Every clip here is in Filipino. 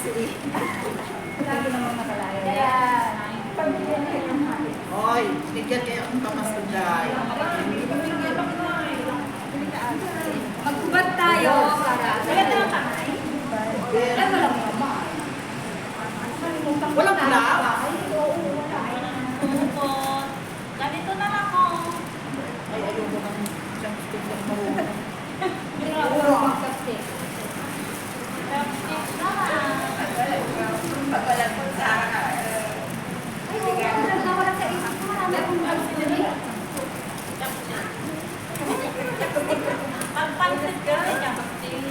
Lagi naman makalaya. Kaya, pabigyan na yung hati. Hoy, bigyan kayo ang kamasugay. Magbubad tayo. Maganda ang kamay. Alam mo lang naman. Walang black? Tungkol. Ganito na lang ako. Ay, ayoko ng chopstick lang marunong. Puro mag-chopstick. Chopstick naman. Pagwalan po sa Ay, oo, nagkawala sa isip ko. Marami akong chopstick. Pagpansit ka rin niya. Chopstick.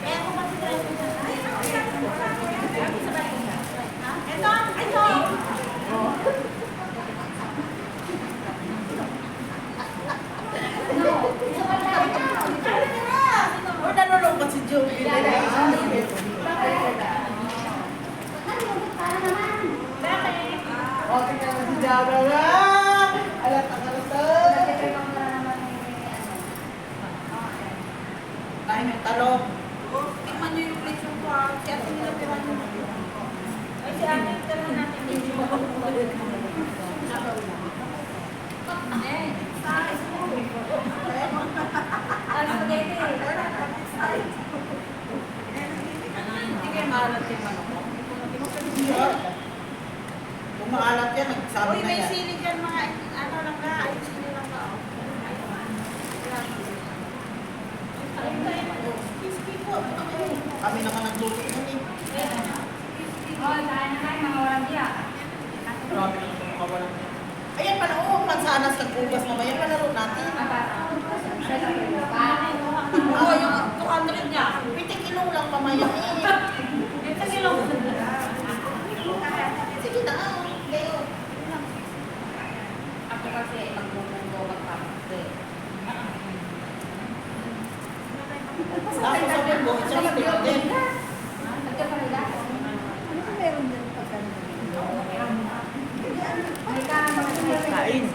Eh, ako kasi tayo. Ito. O, nalulungkot si Joey. O, tingnan mo si Jara na. Alata. Kain yung talong. Tingnan niyo yung plate yung pork. Kaya tinilapiran niyo. Ay, si ate, tingnan natin yung Hindi kayo maalat yung manok mo. Kung maalat yan, nagsabi Uy, na may yan. sili dyan mga, ano lang ka, ay sili lang ka. Kami naman nagluto nun eh. Grabe naman kung makawalan. Ayan pala, oo, mansanas nagbugas mamaya, palaro natin. Oo, yung 200 niya. Pitik ilong lang mamaya eh. Ito kilo. Sige na, Leo. Ako kasi magbubugo magpapakte. Tapos sabi mo, isang stick din. Kain.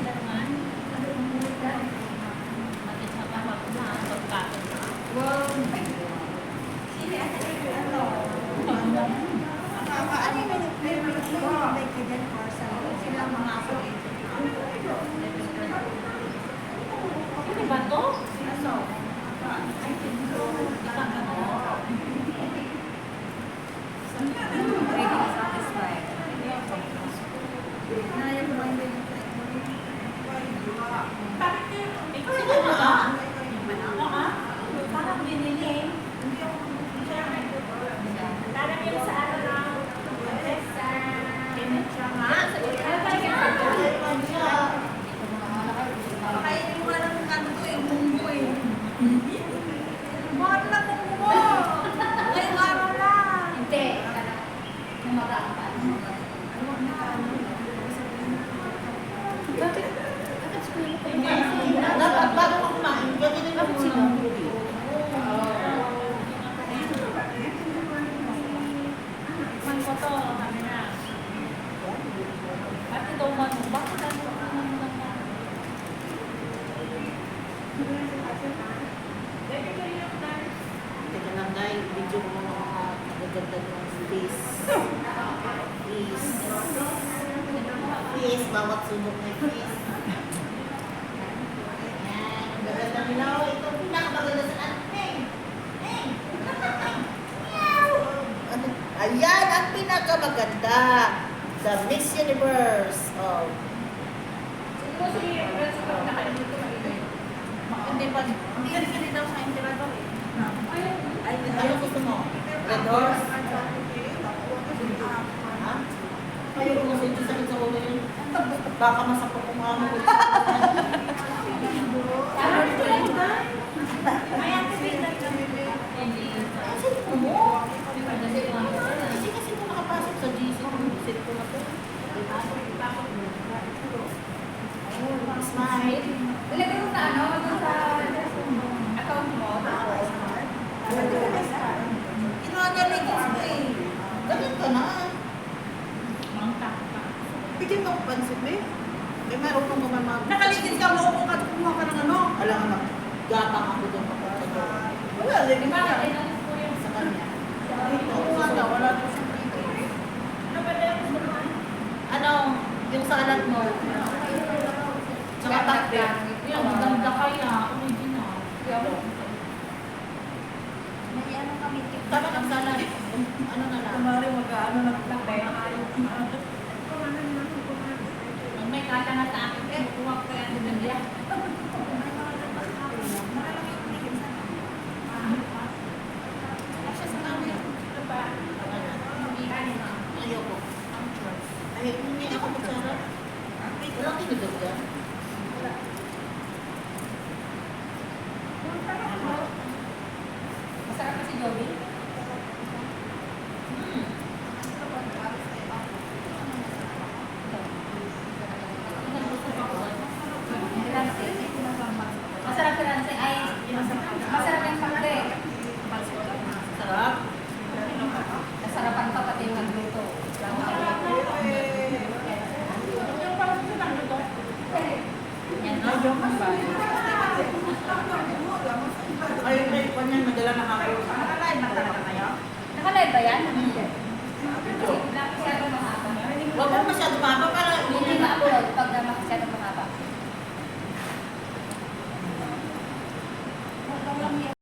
Ano ba to? Sige na. Parang binili. Parang yung sa ano lang. Siya nga. Kainin mo lang ng ano ko yung munggo eh. Bakit na munggo mo? Ngayong araw lang. Hindi. Kumagaan pa. Dapat bago ka kumain, ganyan yung muna. Man ko to, kami na. At ito man, bakit ano Teka lang, Nay, video mo mga nagaganda ng face. Please. Please, bawat sunod na please. Ayan, ang gaganda nila. Oh, ito ang pinakamaganda sa atin. Ayan, ang pinakamaganda. The Miss Universe. Oh. Hindi pa, hindi ka rin daw sa interador eh. Ano gusto mo? Red horse? Ha? Ayaw ko kasi sakit sa ulo yun. Baka masakot kung ano ko. May activity ka. Kasi mo? Kasi ko nakapasok sa GC ko. Visit ko na to. Smile. Ilagay mo sa ano, doon sa account mo. Kinuha niya lang yung eh. Ganun ka na. Bigyan mo ang pansit, eh. Eh, meron kang mamamag. Nakaligid ka mo kung kumuha ka ng ano. Alam mo, gapang ako doon papunta doon. Wala, lagi Ano na lang? Kumari mag-ano ng plate. Pag may kata nga sa akin, kuha ko kaya din ng biyak. Ayoko. Ay, hindi ako kutsara. Walang tinidog yan. Masarap kasi Joey. Masarap pinansi ay masarap yung pakde. Sarap. Nasarapan pa pati yung nagluto. Yan, no? Ay, may kanya madala na ako. Nakalive ba yan? Kasi